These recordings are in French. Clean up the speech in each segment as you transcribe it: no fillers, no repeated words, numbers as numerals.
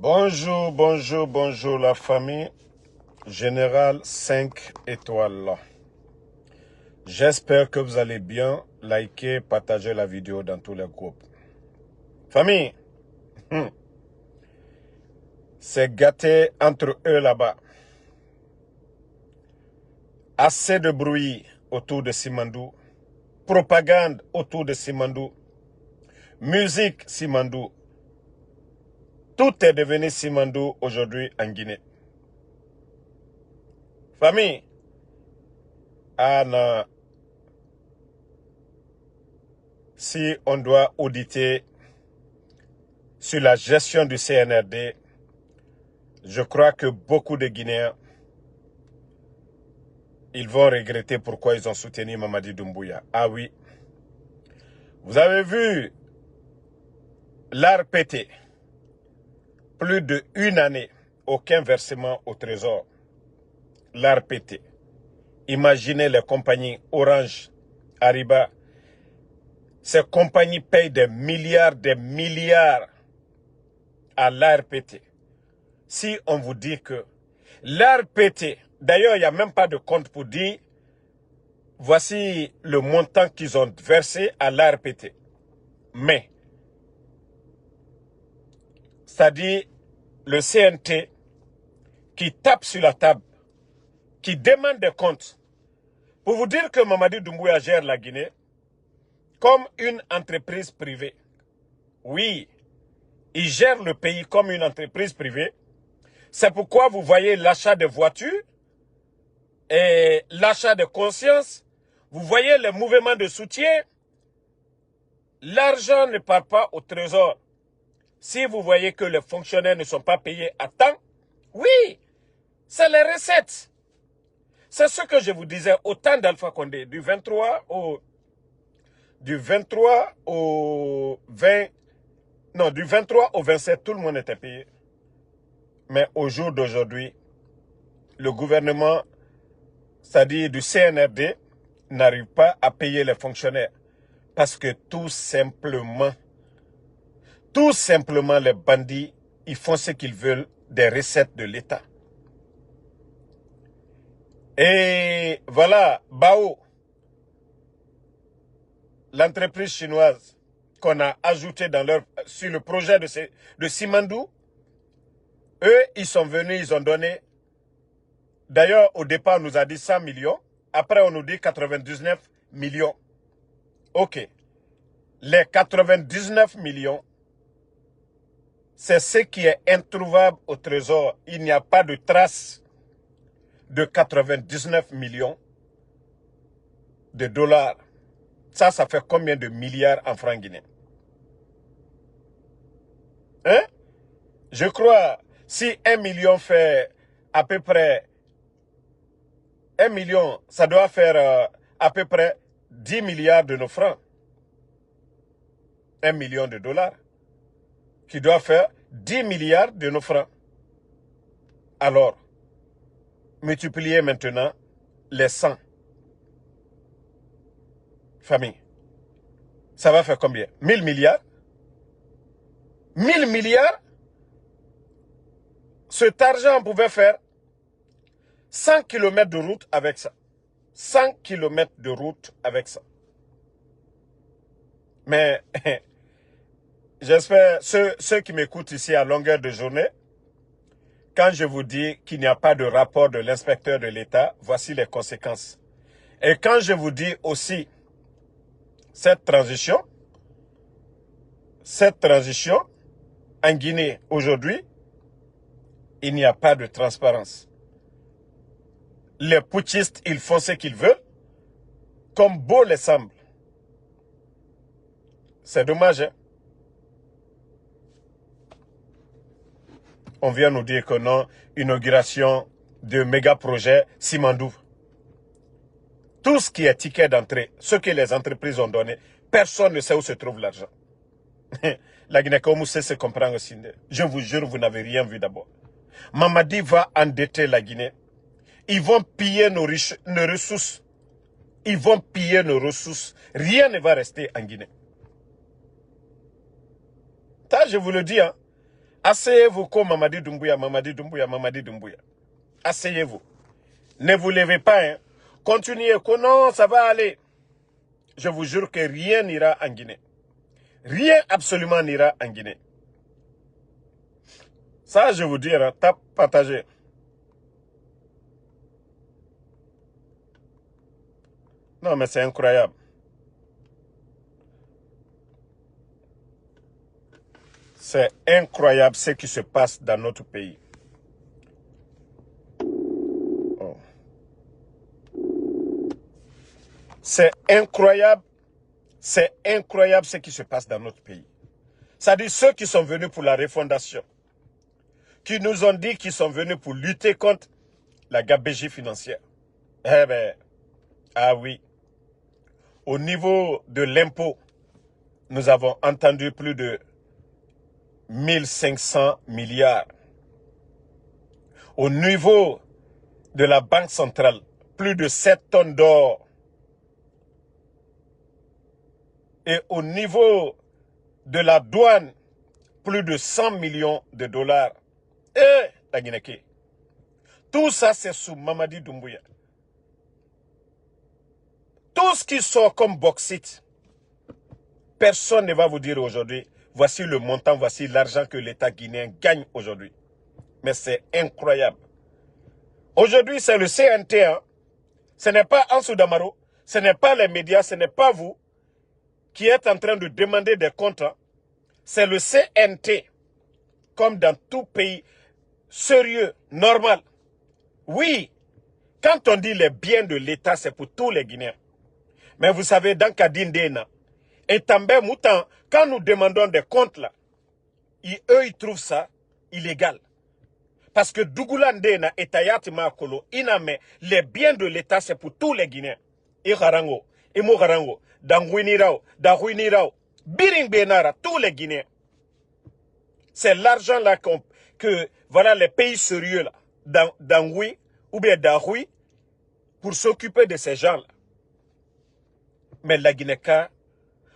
Bonjour, bonjour, bonjour la famille. Général 5 étoiles. J'espère que vous allez bien. Likez, partagez la vidéo dans tous les groupes. Famille, c'est gâté entre eux là-bas. Assez de bruit autour de Simandou. Propagande autour de Simandou. Musique Simandou. Tout est devenu Simandou aujourd'hui en Guinée. Famille, Anna, si on doit auditer sur la gestion du CNRD, je crois que beaucoup de Guinéens, ils vont regretter pourquoi ils ont soutenu Mamadi Doumbouya. Ah oui, vous avez vu l'ARPT, plus d'1 année, aucun versement au trésor. L'ARPT. Imaginez les compagnies Orange, Ariba. Ces compagnies payent des milliards à l'ARPT. Si on vous dit que l'ARPT, d'ailleurs il n'y a même pas de compte pour dire voici le montant qu'ils ont versé à l'ARPT. Mais, c'est-à-dire le CNT qui tape sur la table, qui demande des comptes, pour vous dire que Mamadi Doumbouya gère la Guinée comme une entreprise privée. Oui, il gère le pays comme une entreprise privée. C'est pourquoi vous voyez l'achat de voitures et l'achat de conscience. Vous voyez les mouvements de soutien. L'argent ne part pas au trésor. Si vous voyez que les fonctionnaires ne sont pas payés à temps, oui, c'est les recettes. C'est ce que je vous disais au temps d'Alpha Condé, du 23 au 20, non, du 23 au 27, tout le monde était payé. Mais au jour d'aujourd'hui, le gouvernement, c'est-à-dire du CNRD, n'arrive pas à payer les fonctionnaires. Parce que tout simplement, les bandits, ils font ce qu'ils veulent des recettes de l'État. Et voilà, Bao, l'entreprise chinoise qu'on a ajoutée sur le projet de Simandou, eux, ils sont venus, ils ont donné. D'ailleurs, au départ, on nous a dit 100 millions. Après, on nous dit 99 millions. Ok. Les 99 millions, c'est ce qui est introuvable au trésor. Il n'y a pas de trace de 99 millions de dollars. Ça fait combien de milliards en francs guinéens? Hein? Je crois, si 1 million fait à peu près 1 million, ça doit faire à peu près 10 milliards de nos francs. 1 million de dollars. Qui doit faire 10 milliards de nos francs. Alors, multipliez maintenant les 100. Famille. Ça va faire combien? 1000 milliards? 1000 milliards? Cet argent, on pouvait faire 100 km de route avec ça. 100 km de route avec ça. Mais, j'espère, ceux qui m'écoutent ici à longueur de journée, quand je vous dis qu'il n'y a pas de rapport de l'inspecteur de l'État, voici les conséquences. Et quand je vous dis aussi cette transition en Guinée aujourd'hui, il n'y a pas de transparence. Les putschistes, ils font ce qu'ils veulent, comme beau les semble. C'est dommage, hein? On vient nous dire que non, inauguration de méga projet Simandou. Tout ce qui est ticket d'entrée, ce que les entreprises ont donné, personne ne sait où se trouve l'argent. La Guinée, comme vous savez, se comprend aussi. Je vous jure, vous n'avez rien vu d'abord. Mamadi va endetter la Guinée. Ils vont piller nos ressources. Ils vont piller nos ressources. Rien ne va rester en Guinée. Ça, je vous le dis, hein. Asseyez-vous comme Mamadi Doumbouya, Mamadi Doumbouya, Mamadi Doumbouya. Asseyez-vous. Ne vous levez pas. Hein. Continuez. Non, ça va aller. Je vous jure que rien n'ira en Guinée. Rien absolument n'ira en Guinée. Ça, je vous dis, hein, tape, partagez. Non, mais c'est incroyable. C'est incroyable ce qui se passe dans notre pays. Oh. C'est incroyable ce qui se passe dans notre pays. C'est-à-dire ceux qui sont venus pour la refondation, qui nous ont dit qu'ils sont venus pour lutter contre la gabegie financière. Eh bien, ah oui. Au niveau de l'impôt, nous avons entendu plus de 1500 milliards. Au niveau de la Banque centrale, plus de 7 tonnes d'or. Et au niveau de la douane, plus de 100 millions de dollars. Et la Guinée. Tout ça, c'est sous Mamadi Doumbouya. Tout ce qui sort comme bauxite, personne ne va vous dire aujourd'hui, voici le montant, voici l'argent que l'État guinéen gagne aujourd'hui. Mais c'est incroyable. Aujourd'hui, c'est le CNT. Hein. Ce n'est pas Ansou Damaro, ce n'est pas les médias, ce n'est pas vous qui êtes en train de demander des comptes. Hein. C'est le CNT, comme dans tout pays sérieux, normal. Oui, quand on dit les biens de l'État, c'est pour tous les Guinéens. Mais vous savez, dans Kadindena, et També Moutan, quand nous demandons des comptes là, eux, ils trouvent ça illégal. Parce que Dougulandena et Tayati Makolo, les biens de l'État, c'est pour tous les Guinéens. Irarango, Imogarango, Dangwinirao, Dahuinirao, Biring Benara, tous les Guinéens. C'est l'argent là que, voilà, les pays sérieux là, Dangui ou bien Dahui, pour s'occuper de ces gens là. Mais la Guinée-Ka,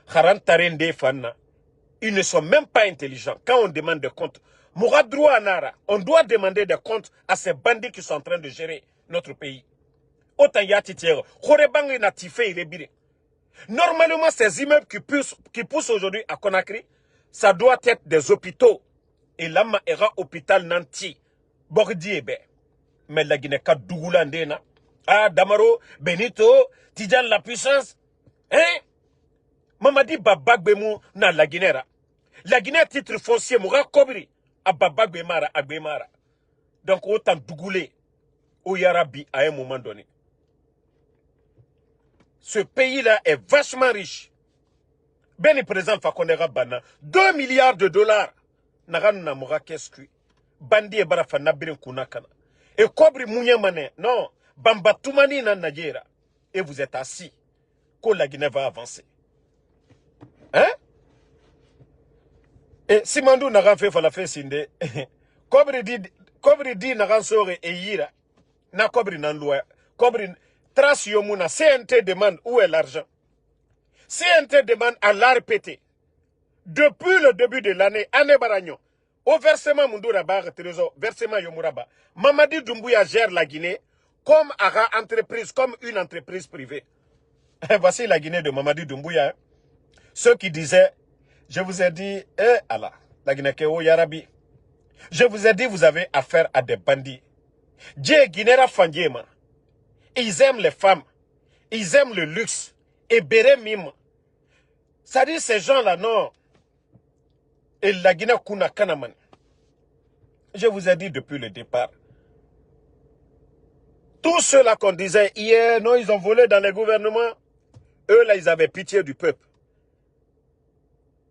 Harantarende Fana, ils ne sont même pas intelligents. Quand on demande des comptes, Mouradrou Nara, on doit demander des comptes à ces bandits qui sont en train de gérer notre pays. Autant Yatitière, Khorebangi Natifé, il est biré. Normalement, ces immeubles qui poussent aujourd'hui à Conakry, ça doit être des hôpitaux. Et là, il y aura hôpital Nanti, Bordi Ebe. Mais la Guinée-Ka Dougulandena, ah, Damaro, Benito, Tidjan la puissance, hein? Mamadi Babagbemou na la Guinée. La Guinée titre foncier Moura Kobri à Babagbemara Agbemara. Donc autant Dougoulé au Yarabi à un moment donné. Ce pays-là est vachement riche. Ben présent Fakonera Bana 2 milliards de dollars. Nagan na Moura Keskui. Bandi e Barafa Nabirin Kunakana. Et Kobri Mouniamane. Non. Bamba Toumani na Najera. Et vous êtes assis. Que la Guinée va avancer. Hein? Et Simandou n'a fait falafel sinde. Kobri di n'a sore et yira. Na Kobri nan loi. Kobri trace yomuna. CNT demande où est l'argent. CNT demande à l'ARPT. Depuis le début de l'année, année baragnon. Au versement Mundura Bar Trésor, versement Yomuraba. Mamadi Doumbouya gère la Guinée comme entreprise, comme une entreprise privée. Voici la Guinée de Mamadi Doumbouya. Hein. Ceux qui disaient, je vous ai dit, Allah, la Guinée-Kéo Yarabi. Je vous ai dit, vous avez affaire à des bandits. Dje Guinera Fandiema. Ils aiment les femmes. Ils aiment le luxe. Et Béré Mime. Ça dit, ces gens-là, non. Et la Guinée Kuna Kanaman. Je vous ai dit depuis le départ. Tous ceux-là qu'on disait hier, non, ils ont volé dans les gouvernements. Eux, là, ils avaient pitié du peuple.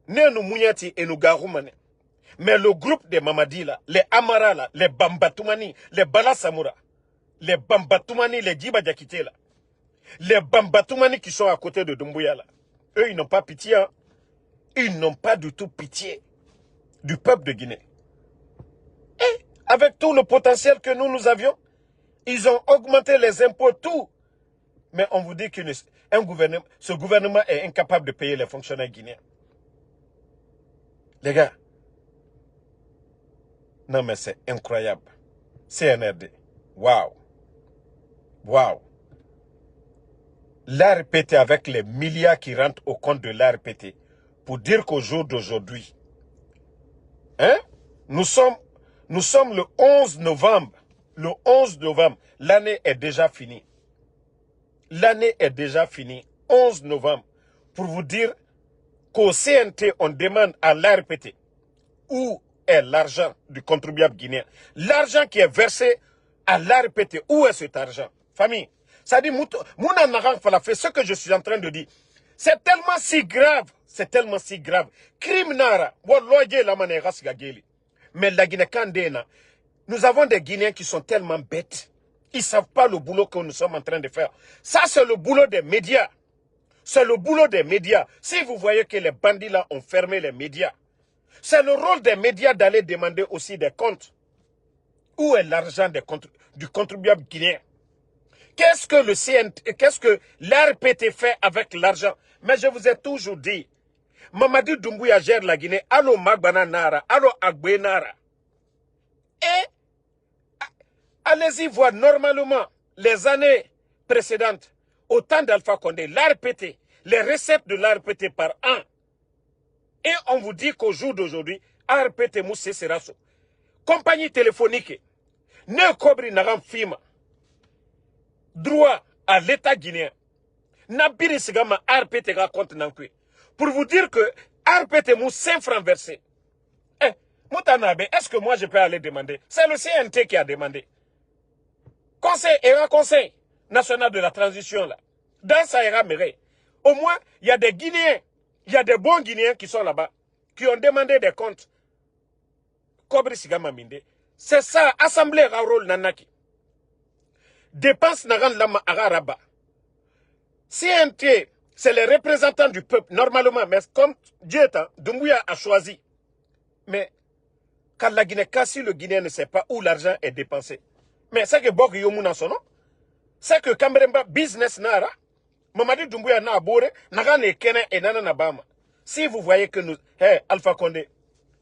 Né nous Mouniati et nous Garoumane. Mais le groupe des Mamadi là, les Amara là, les Bambatoumani, les Balasamoura, les Bambatoumani, les Djibadjakité là, les Bambatoumani qui sont à côté de Doumbouya là, eux ils n'ont pas pitié. Hein. Ils n'ont pas du tout pitié du peuple de Guinée. Et avec tout le potentiel que nous avions, ils ont augmenté les impôts, tout. Mais on vous dit que ce gouvernement est incapable de payer les fonctionnaires guinéens. Les gars, Non mais c'est incroyable. CNRD. Waouh. Waouh. L'ARPT avec les milliards qui rentrent au compte de l'ARPT. Pour dire qu'au jour d'aujourd'hui, hein, nous sommes le 11 novembre. Le 11 novembre, l'année est déjà finie. L'année est déjà finie. 11 novembre. Pour vous dire qu'au CNT, on demande à l'ARPT où est l'argent du contribuable guinéen. L'argent qui est versé à l'ARPT, où est cet argent? Famille, ça dit, Mouna Narang Fala fait ce que je suis en train de dire. C'est tellement si grave. C'est tellement si grave. Crime Nara, mais la Guinée-Kandéna, nous avons des Guinéens qui sont tellement bêtes. Ils ne savent pas le boulot que nous sommes en train de faire. Ça, c'est le boulot des médias. C'est le boulot des médias. Si vous voyez que les bandits là ont fermé les médias, c'est le rôle des médias d'aller demander aussi des comptes. Où est l'argent du contribuable guinéen? Qu'est-ce que le CNT, qu'est-ce que l'ARPT fait avec l'argent? Mais je vous ai toujours dit, Mamadou Doumbouya gère la Guinée, allo Magbana Nara, allo Agbe Nara. Et allez-y voir normalement les années précédentes, au temps d'Alpha Condé, l'ARPT, les recettes de l'ARPT par an. Et on vous dit qu'au jour d'aujourd'hui, ARPT Moussé Serasso, compagnie téléphonique, ne Kobri Naram Fima, droit à l'État guinéen, Nabiri Sigama ARPT raconte Nankwe. Pour vous dire que ARPT Moussé 5 francs versés. Eh, Moutanabe, est-ce que moi je peux aller demander? C'est le CNT qui a demandé. Conseil et un conseil national de la transition là. Dans Sahara Méré. Au moins, il y a des Guinéens, il y a des bons Guinéens qui sont là-bas, qui ont demandé des comptes. Kobri Sigama Minde. C'est ça, Assemblée Raoul Nanaki. Dépense Naran Lama Araba. CNT, c'est les représentants du peuple, normalement, mais comme Dieu est, Doumbouya a choisi. Mais quand la Guinée casse, le Guinéen ne sait pas où l'argent est dépensé. Mais c'est que Bok Yomouna son nom. C'est que Kamberemba business nara. Mamadi Doumbouya na abore. Nagane kene et nana nabama. Si vous voyez que nous, hey, Alpha Condé,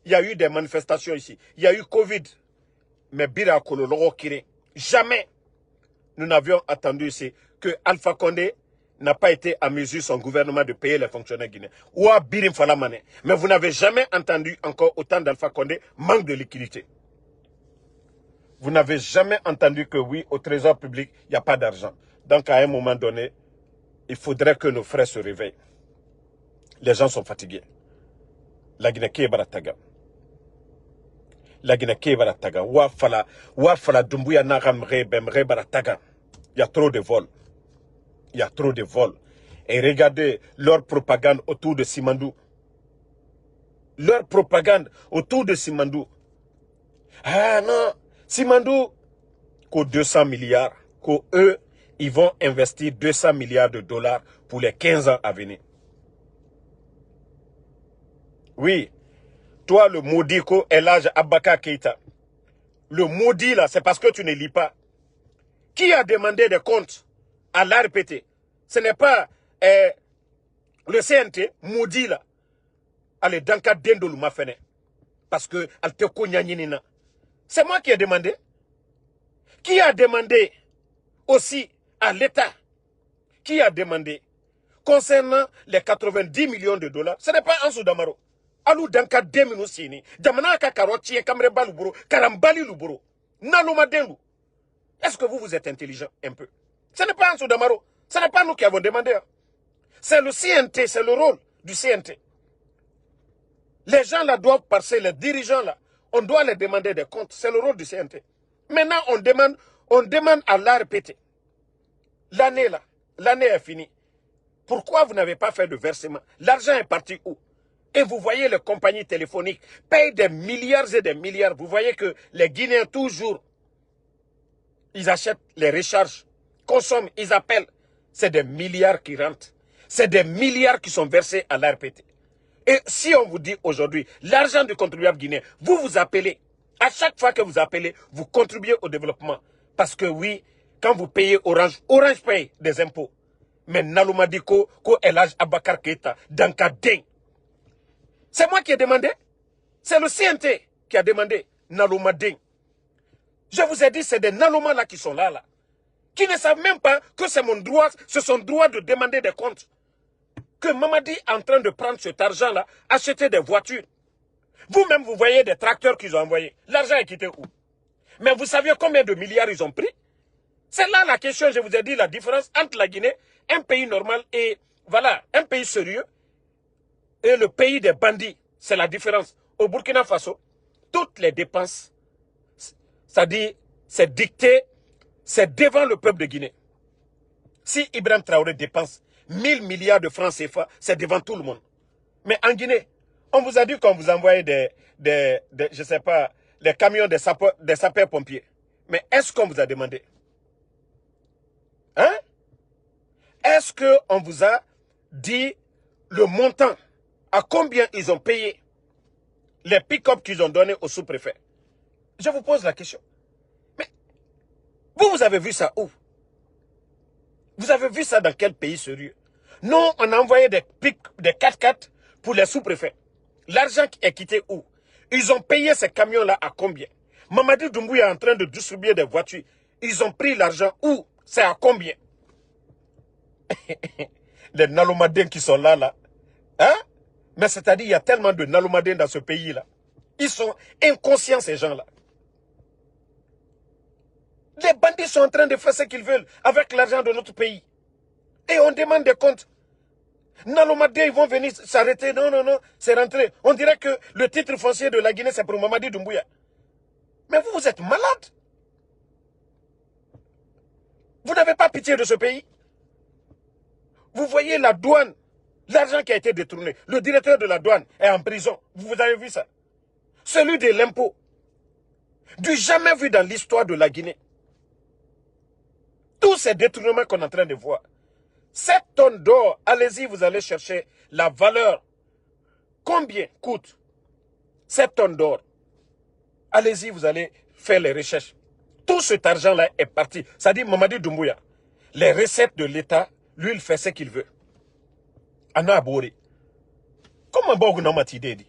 il y a eu des manifestations ici. Il y a eu Covid. Mais Bira Kololo Kire. Jamais nous n'avions attendu ici que Alpha Condé n'a pas été à mesure son gouvernement de payer les fonctionnaires guinéens. Ouah Birim Falamane. Mais vous n'avez jamais entendu encore autant d'Alpha Condé manque de liquidité. Vous n'avez jamais entendu que oui, au trésor public, il n'y a pas d'argent. Donc à un moment donné, il faudrait que nos frères se réveillent. Les gens sont fatigués. La Guinée qui est barataga. La Guinée qui est barataga. Wafala Doumbouya Naramre Bemre barataga. Il y a trop de vols. Il y a trop de vols. Et regardez leur propagande autour de Simandou. Leur propagande autour de Simandou. Ah non, Simandou, qu'aux 200 milliards, qu'eux, ils vont investir 200 milliards de dollars pour les 15 ans à venir. Oui, toi le maudit ko Elhadji Abaka Keïta, le maudit là, c'est parce que tu ne lis pas. Qui a demandé des comptes à l'ARPT? Ce n'est pas le CNT, maudit là. Allez, dans le cas d'Endolou Mafene. Parce que c'est moi qui ai demandé. Qui a demandé aussi à l'État? Qui a demandé concernant les 90 millions de dollars? Ce n'est pas Ansou Damaro. Alou Danka Demino Sini. Damana Kakaroti et Kamreba Luburo. Karambali Luburo. Naluma Dengu. Est-ce que vous êtes intelligent un peu? Ce n'est pas Ansou Damaro. Ce n'est pas nous qui avons demandé. C'est le CNT, c'est le rôle du CNT. Les gens là doivent passer, les dirigeants là, on doit les demander des comptes. C'est le rôle du CNT. Maintenant, on demande à l'ARPT. L'année là, l'année est finie. Pourquoi vous n'avez pas fait de versement? L'argent est parti où? Et vous voyez les compagnies téléphoniques payent des milliards et des milliards. Vous voyez que les Guinéens toujours, ils achètent les recharges, consomment, ils appellent. C'est des milliards qui rentrent. C'est des milliards qui sont versés à l'ARPT. Et si on vous dit aujourd'hui, l'argent du contribuable guinéen, vous vous appelez. À chaque fois que vous appelez, vous contribuez au développement. Parce que oui, quand vous payez Orange, Orange paye des impôts. Mais Nalouma Diko, Ko Elhadji Abakar Keïta, Danka Deng. C'est moi qui ai demandé. C'est le CNT qui a demandé nalomadins. Je vous ai dit, c'est des nalomas là qui sont là, qui ne savent même pas que c'est mon droit, c'est son droit de demander des comptes. Que Mamadi est en train de prendre cet argent-là, acheter des voitures. Vous-même, vous voyez des tracteurs qu'ils ont envoyés. L'argent est quitté où? Mais vous saviez combien de milliards ils ont pris? C'est là la question, je vous ai dit, la différence entre la Guinée, un pays normal et, voilà, un pays sérieux, et le pays des bandits. C'est la différence. Au Burkina Faso, toutes les dépenses, c'est-à-dire, c'est dicté, c'est devant le peuple de Guinée. Si Ibrahim Traoré dépense 1000 milliards de francs CFA, c'est devant tout le monde. Mais en Guinée, on vous a dit qu'on vous envoyait je sais pas, les camions des sapeurs-pompiers. Mais est-ce qu'on vous a demandé? Hein? Est-ce qu'on vous a dit le montant, à combien ils ont payé les pick-up qu'ils ont donnés au sous-préfet? Je vous pose la question. Mais vous avez vu ça où? Vous avez vu ça dans quel pays sérieux? Non, on a envoyé des 4x4 pour les sous-préfets. L'argent est quitté où? Ils ont payé ces camions-là à combien? Mamadi Doumbouya est en train de distribuer des voitures. Ils ont pris l'argent où? C'est à combien? Les nalomadins qui sont là. Hein? Mais c'est-à-dire, il y a tellement de nalomadins dans ce pays-là. Ils sont inconscients, ces gens-là. Les bandits sont en train de faire ce qu'ils veulent avec l'argent de notre pays. Et on demande des comptes. Nalomadins, ils vont venir s'arrêter. Non, c'est rentré. On dirait que le titre foncier de la Guinée, c'est pour Mamadi Doumbouya. Mais vous êtes malade. Vous n'avez pas pitié de ce pays. Vous voyez la douane, l'argent qui a été détourné. Le directeur de la douane est en prison. Vous avez vu ça? Celui de l'impôt. Du jamais vu dans l'histoire de la Guinée. Tous ces détournements qu'on est en train de voir. 7 tonnes d'or, allez-y, vous allez chercher la valeur. Combien coûte 7 tonnes d'or? Allez-y, vous allez faire les recherches. Tout cet argent-là est parti. Ça dit Mamadi Doumbouya. Les recettes de l'État, lui, il fait ce qu'il veut. Anna Abori. Comment Bogu Namati dit?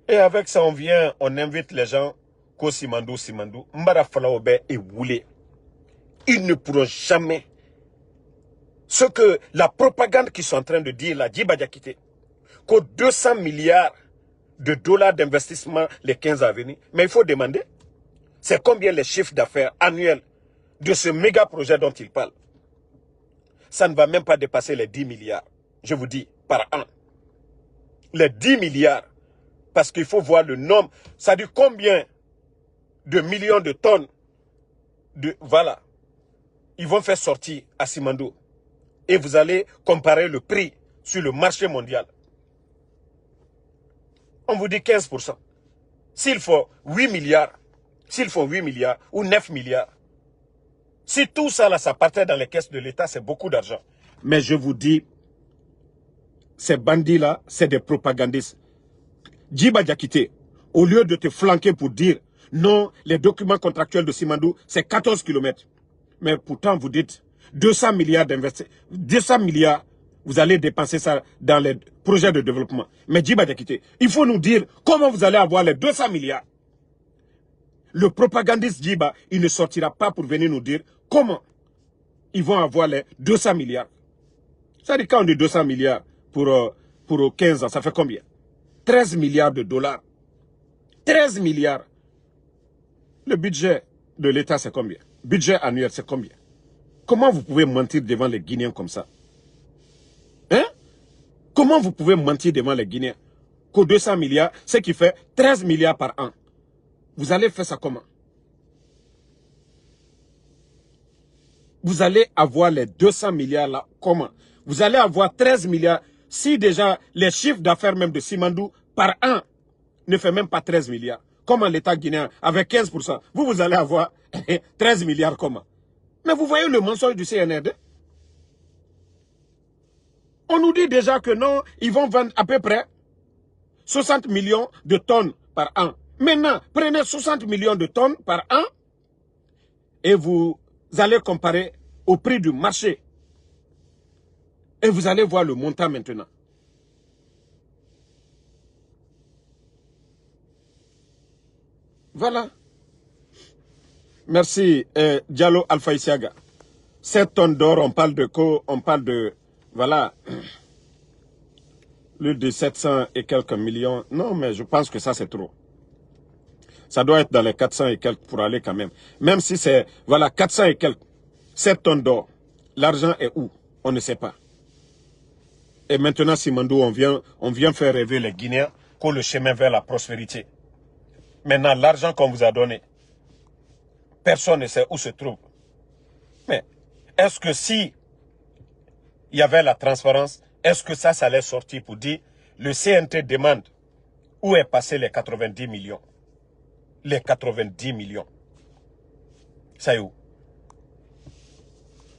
Et avec ça, on vient, on invite les gens. Ko Simandou, Mbara Falaobe et Woulé. Ils ne pourront jamais. Ce que la propagande qu'ils sont en train de dire, la Djiba Diakité, qu'aux 200 milliards de dollars d'investissement les 15 à venir. Mais il faut demander, c'est combien les chiffres d'affaires annuels de ce méga projet dont ils parlent. Ça ne va même pas dépasser les 10 milliards, je vous dis, par an. Les 10 milliards, parce qu'il faut voir le nombre, ça dit combien de millions de tonnes de, voilà, ils vont faire sortir à Simandou. Et vous allez comparer le prix sur le marché mondial. On vous dit 15%. S'il faut 8 milliards, ou 9 milliards, si tout ça, là, ça partait dans les caisses de l'État, c'est beaucoup d'argent. Mais je vous dis, ces bandits-là, c'est des propagandistes. Djiba Diakité, au lieu de te flanquer pour dire, non, les documents contractuels de Simandou, c'est 14 km. Mais pourtant, vous dites, 200 milliards d'investissement, 200 milliards, vous allez dépenser ça dans les projets de développement. Mais Djiba Diakité, il faut nous dire comment vous allez avoir les 200 milliards. Le propagandiste Djiba, il ne sortira pas pour venir nous dire comment ils vont avoir les 200 milliards. Ça dit quand on dit 200 milliards pour 15 ans, ça fait combien? 13 milliards de dollars. 13 milliards. Le budget de l'État, c'est combien? Budget annuel, c'est combien? Comment vous pouvez mentir devant les Guinéens comme ça? Hein? Comment vous pouvez mentir devant les Guinéens? Qu'aux 200 milliards, ce qui fait 13 milliards par an. Vous allez faire ça comment? Vous allez avoir les 200 milliards là, comment? Vous allez avoir 13 milliards. Si déjà les chiffres d'affaires même de Simandou par an ne fait même pas 13 milliards. Comment l'État guinéen avec 15%? Vous allez avoir 13 milliards comment? Mais vous voyez le mensonge du CNRD? On nous dit déjà que non, ils vont vendre à peu près 60 millions de tonnes par an. Maintenant, prenez 60 millions de tonnes par an et vous allez comparer au prix du marché. Et vous allez voir le montant maintenant. Voilà. Merci, Diallo Alpha Isiaga. 7 tonnes d'or, on parle de quoi? On parle de, voilà, plus de 700 et quelques millions. Non, mais je pense que ça, c'est trop. Ça doit être dans les 400 et quelques pour aller quand même. Même si c'est, voilà, 400 et quelques, 7 tonnes d'or. L'argent est où? On ne sait pas. Et maintenant, Simandou, on vient faire rêver les Guinéens pour le chemin vers la prospérité. Maintenant, l'argent qu'on vous a donné, personne ne sait où se trouve. Mais est-ce que si il y avait la transparence, est-ce que ça allait sortir pour dire le CNT demande où est passé les 90 millions? Les 90 millions. Ça y est où?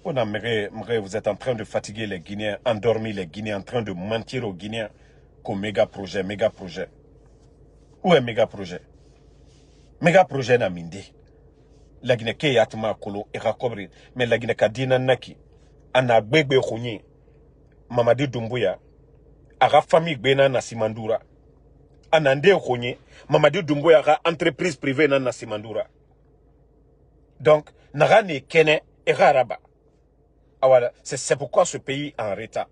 Vous êtes en train de fatiguer les Guinéens, endormir les Guinéens, en train de mentir aux Guinéens qu'au méga projet, méga projet. Où est méga projet? Méga projet n'a mindi. La Guinée qui est atma kolo et rakobri, mais la Guinée kadina naki, ana bebe khonye, Mamadi Doumbouya, aga famille bena na Simandura, anande khonye, Mamadi Doumbouya aga entreprise privée na Simandura. Donc, naga ne kene et raraba. Ah voilà, c'est pourquoi ce pays est en retard.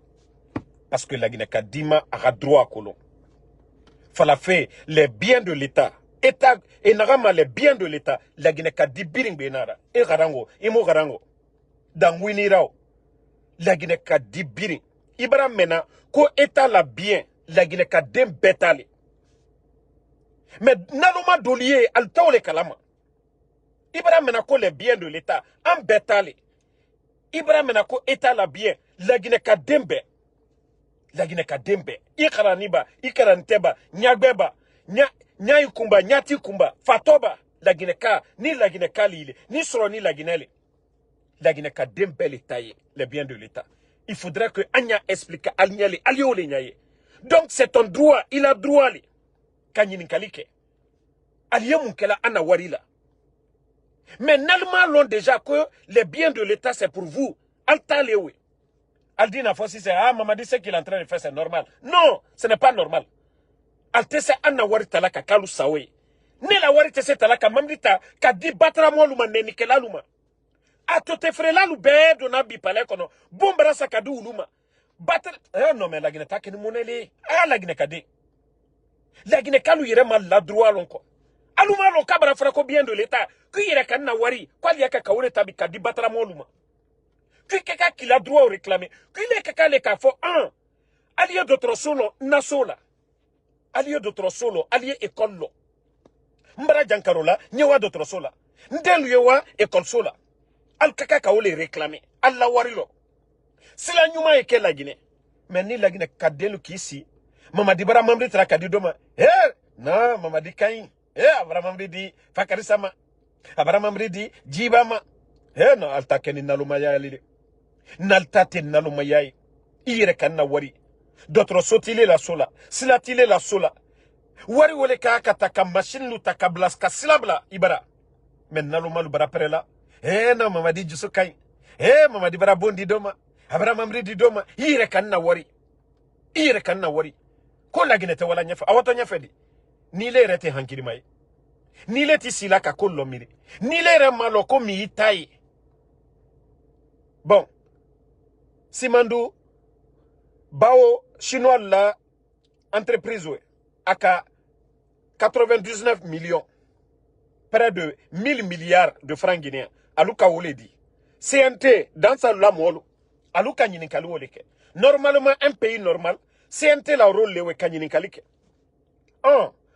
Parce que la Guinée kadima aga droit à kolo. Fala fait les biens de l'État. État et narama les biens de l'État. La Guinée kadi biring benara. E garango, imo garango. Dans Winirao. La Guinée kadi biring. Ibra mena ko État la bien. La Guinée kadem betale. Mais naloma dolier al taole kalama. Ibra mena ko les biens de l'État. En betale. Ibra mena ko État la bien. La Guinée kadembe. La Guinée kadembe. Ikaraniba, ikaranteba, nyagbeba, nyaikumba, nyati kumba, fatoba, la Guinée ka, ni la Guinée kalile, ni soro ni la Guinée. La Guinée kadembe l'État, les biens de l'État. Il faudrait que Anya explique à Aliole, Aliole nyaye. Donc c'est ton droit, il a droit li. Kanyini kalike. Aliyemunkela ana warila. Mais nalma l'ont déjà que les biens de l'État c'est pour vous. Altalewe. Aldina Fossi c'est ah Mamadi ce qu'il est en train de faire c'est normal. Non, ce n'est pas normal. Altese anna wari talaka kalu sawe. Ne la wari tese talaka mamdita ka di batra mo luma neni ke la luma. A to te frela lu be do na bi pale kono. Bombara sakadu uluma. Batra non mais la Guinée ta ken monele. Ah la Guinée kade. La Guinée kalu yere mal la droit lonko. Aluma lo kabara frako bien de l'état. Ku yere kan na wari kwali yaka kawure tabi ka di batra mo luma. Quelqu'un qui a droit au réclamer. Quelqu'un qui a fait un. Allié d'autres solo, nasola. Allié d'autres solo, allié école lo. Mbara Jankarola, nyewa d'autres sola. Ndelu yewa école sola. Al kaka ka ole réclamer. Allah warilo. Si la nyuma eke la Guinée. Mais ni la Guinée kadelu ki ici. Mamadi bara mamdi tra kadidoma. Non, mamadi kain. Abara mamdi di fakarisama. Abara mamdi di jibama. Non, alta keni nalumaya lide. Naltate nalumayai. Ire kanna wari. D'autres sotile la sola. Silatile la sola. Wari wole ka akataka machine lu takablaska silabla ibara. Men nalumalu bara perela. Non, Mamadi Jusukai. Mamadi bara bondi doma. Abra mamri di doma. Ire kanna wari. Ire kanna wari. Ko la Guinée te wala nyafa. Awato nyafedi. Ni le rete hankiri mai. Ni le ti silaka kollo miri. Ni le re maloko mi itai. Bon. Simandou, Bao, Chinois la entreprise, aka 99 millions, près de 1000 milliards de francs guinéens. Aluka Oledi. CNT, dans sa lamolo, Aluka Nyinikali Oleke. Normalement, un pays normal, CNT la rôle lewe Kanyinikali.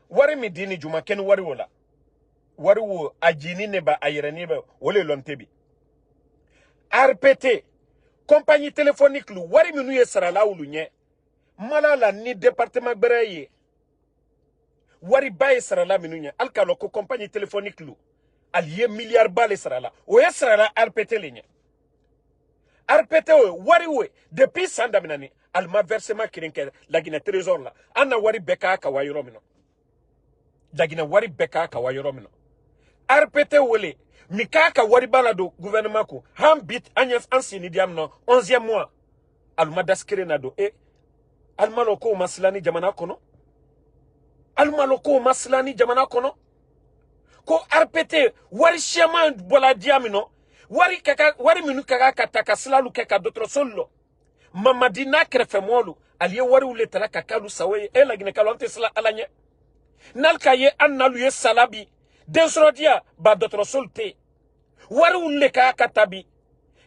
Wari midini juma ken wari wola. Wari wo ajini neba ayirani ba wole lontebi. RPT. Compagnie téléphonique lu wari minu ye sarala ulu nye malala ni département bereye wari baye sarala minu nye alkalo ko compagnie téléphonique lu allié milliard bale sarala o ye sarala RPT le nye RPT wari we depuis sanda minani alma versement kirinke la Guinée trésor la anna wari beka ka wayoro mino la Guinée wari beka ka wayoro mino RPT wele Mikaka waribala do gouvernement ko hambit agnes ansini diam no 11e mois alma daskire na do alma loko maslani jamana kono alma loko maslani jamana kono ko RPT wari shema bola diamino wari kaka wari minu kaka kataka slalu kaka d'autres solo mamadi na krefe molu aliye wari ule tala kakalu sawe e la gine kalonte sala alanye nalka ye annalu ye salabi densrodia ba d'autres solte wari ule kaka katabi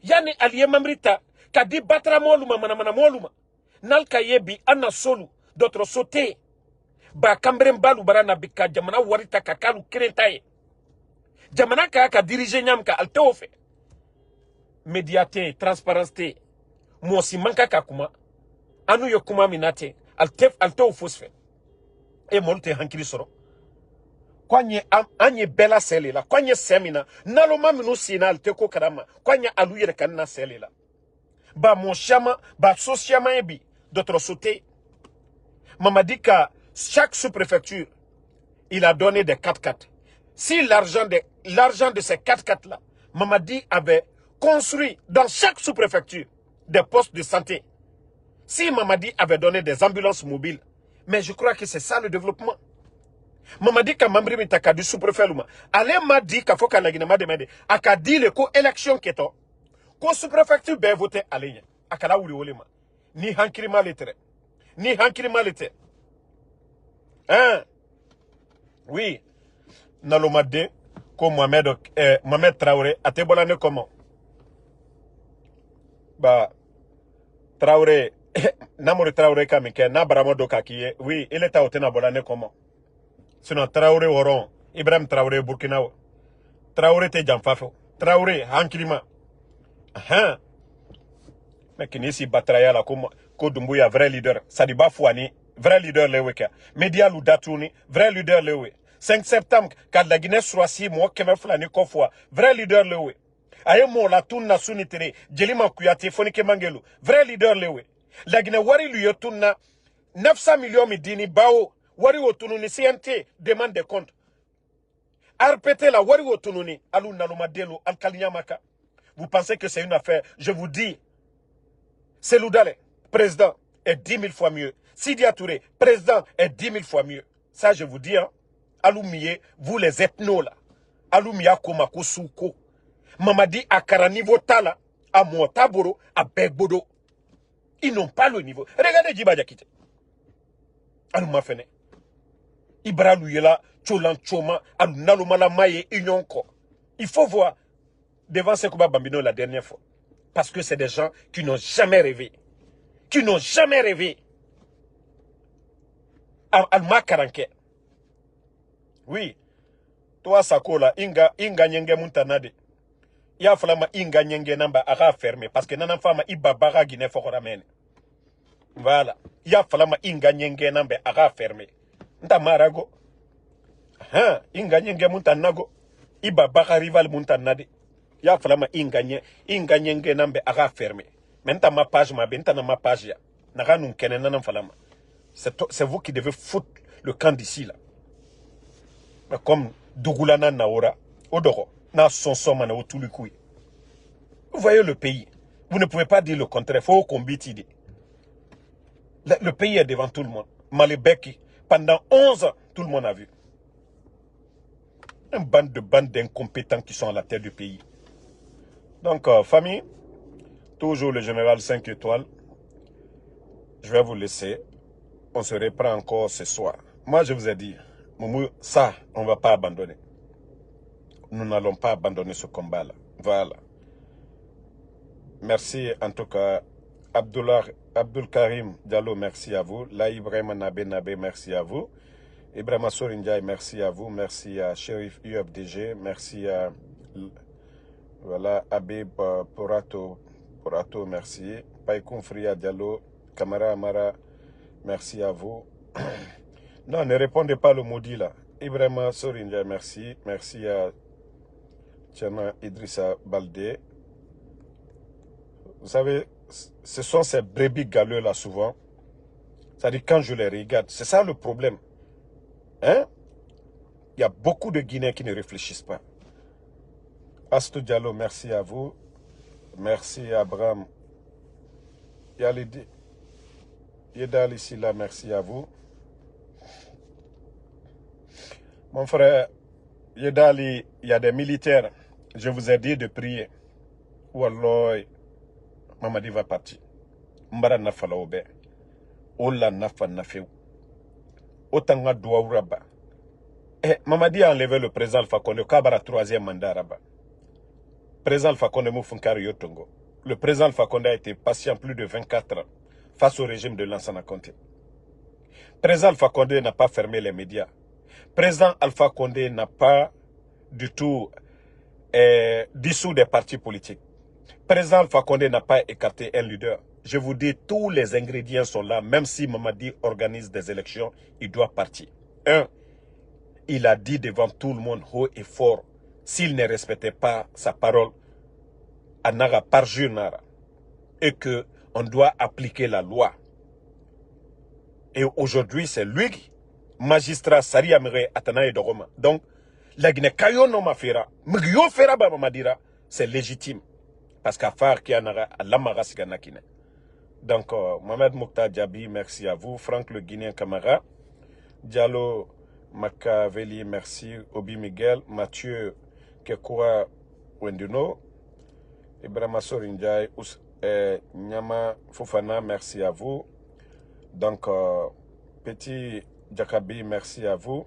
yani aliye mamrita kadi batra molu mana molu nalka ye bi anna solu d'autres sote ba kambrem balu barana bika jamana warita kakalu kirentaye jamana ka diriger nyam ka altofe médiaté transparence mosi manka kakuma anu yo kuma minate alto fosfe e molte hankiri soro kwanye anye bela selela kwanye semina naloma minu sina alteko karama kwanye aluyere kanna selela ba mon chama ba sociama ebi d'autres sauté mamadika chaque sous-préfecture il a donné des 4x4. Si l'argent de ces 4x4 là Mamadi avait construit dans chaque sous-préfecture des postes de santé. Si Mamadi avait donné des ambulances mobiles, mais je crois que c'est ça le développement. Mamadi ka mambri mitaka du sous-préfet luma. Allez m'a dit qu'il faut qu'à ma demande. Aka dit le co-élection qui est ko sous-préfecture ben voté à ligne. Akala ouli olima. Ni hankiri malitere. Ni hankiri malite. Hein? Oui. Nalomade ko Mohamed Traoré a te bolane comment? Bah Traoré Namori Traoré kamike na baramodo kakiye. Oui, il est à otena bolane comment? Sinon Traoré Oron, Ibrahim Traoré Burkina. Traoré te jamfafo. Traoré hankilima. Hein? Mais qui n'est si batraya la ko Dumbuya vrai leader. Sadiba Fouani, vrai leader leweka. Media Ludatuni, vrai leader lewe. 5 septembre, quand la Guinée soit si moi qui me flâne kofwa, vrai leader lewe. Aye mo la tunna sunitere, Jelima Kuyate Fonike Mangelu, vrai leader lewe. La Guinée wari lui tunna 900 millions midini bao, wari otununi CNT demande des comptes. RPT la wari otununi, alou nalomadelo, alkalinyamaka. Vous pensez que c'est une affaire? Je vous dis, c'est Loudale, président, est 10 000 fois mieux. Sidia Touré, président, est 10 000 fois mieux. Ça, je vous dis, hein. Aloumiye, vous les ethnos là. Aloumia Komako Souko. Mamadi Akara niveau tala, à Motaboro, à Begbodo. Ils n'ont pas le niveau. Regardez Djiba Diakité. Alouma Fene. Ibra Louyela, Cholan Choma, Alunalumala Maye, Inyonko. Il faut voir devant Sekouba Bambino la dernière fois. Parce que c'est des gens qui n'ont jamais rêvé. Qui n'ont jamais rêvé. Alma Karanke. Oui. Toi, Sakola, inga nyenge muntanade. Ya falama inga nyenge namba aga fermé. Parce que nana fama iba baga guiné fokoramene. Voilà. Ya falama inga nyenge namba aga fermé. Nta marago. Hein, inga nyenge muntanago. Iba baga rival muntanade. Ya falama inga nyenge namba aga fermé. Menta ma page ma benta na ma page ya. Naga nun kene nana falama. C'est vous qui devez foutre le camp d'ici là. Mais comme Dougoulana Naora, Odoro, na Sonson na Otulukui. Vous voyez le pays. Vous ne pouvez pas dire le contraire. Il faut qu'on bite. Le pays est devant tout le monde. Malebeki, pendant 11 ans, tout le monde a vu. Une bande d'incompétents qui sont à la tête du pays. Donc, famille, toujours le général 5 étoiles. Je vais vous laisser. On se reprend encore ce soir. Moi, je vous ai dit, Moumou, ça, on ne va pas abandonner. Nous n'allons pas abandonner ce combat-là. Voilà. Merci en tout cas. Abdul Karim Diallo, merci à vous. La Ibrahima Nabe, merci à vous. Ibrahima Sorindiaï, merci à vous. Merci à Shérif UFDG. Merci à voilà, Habib Porato, merci. Paikoun Fria Diallo, Kamara Amara, merci à vous. Non, ne répondez pas le maudit là. Ibrahima Sorindiaï, merci. Merci à Tchana Idrissa Baldé. Vous savez, ce sont ces brebis galeux là souvent. C'est-à-dire quand je les regarde, c'est ça le problème. Hein? Il y a beaucoup de Guinéens qui ne réfléchissent pas. Astou Diallo, merci à vous. Merci Abraham. Yedal ici là, merci à vous. Mon frère Yedali, il y a des militaires. Je vous ai dit de prier. Wallah, Mamadi va partir. Mbara nafa la obe. Ola nafa nafeu. Otanga doua raba. Mamadi a enlevé le président Alpha Condé. Kabara troisième mandat raba. Président Alpha Condé Moufunkari Yotongo. Le président Alpha Condé a été patient plus de 24 ans face au régime de Lansana Conté. Président Alpha Condé n'a pas fermé les médias. Président Alpha Condé n'a pas du tout dissous des partis politiques. Président Alpha Condé n'a pas écarté un leader. Je vous dis, tous les ingrédients sont là. Même si Mamadi organise des élections, il doit partir. Il a dit devant tout le monde, haut et fort, s'il ne respectait pas sa parole, Anara parjure Nara, et qu'on doit appliquer la loi. Et aujourd'hui, c'est lui, magistrat Sari Amire Atanaye Dogoma. Donc, la Guinée Kayono Mafira, Mugyo Fera Mamadira, c'est légitime. Parce qu'à faire qui a l'amara siganakine. Donc, Mohamed Moukta Diaby, merci à vous. Franck le Guinéen Camara. Diallo Makaveli, merci. Obi Miguel. Mathieu Kekwa Wenduno. Ibrahima Sorinjai. Nyama Fofana, merci à vous. Donc, Petit Jakabi, merci à vous.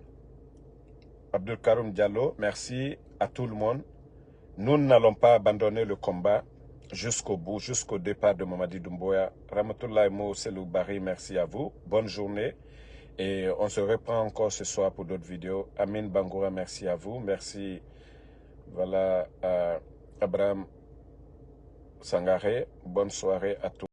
Abdul Karim Diallo, merci à tout le monde. Nous n'allons pas abandonner le combat jusqu'au bout, jusqu'au départ de Mamadi Doumbouya. Ramatoulaye Mo Selou Bari, merci à vous. Bonne journée. Et on se reprend encore ce soir pour d'autres vidéos. Amin Bangoura, merci à vous. Merci, voilà, à Abraham Sangaré. Bonne soirée à tous.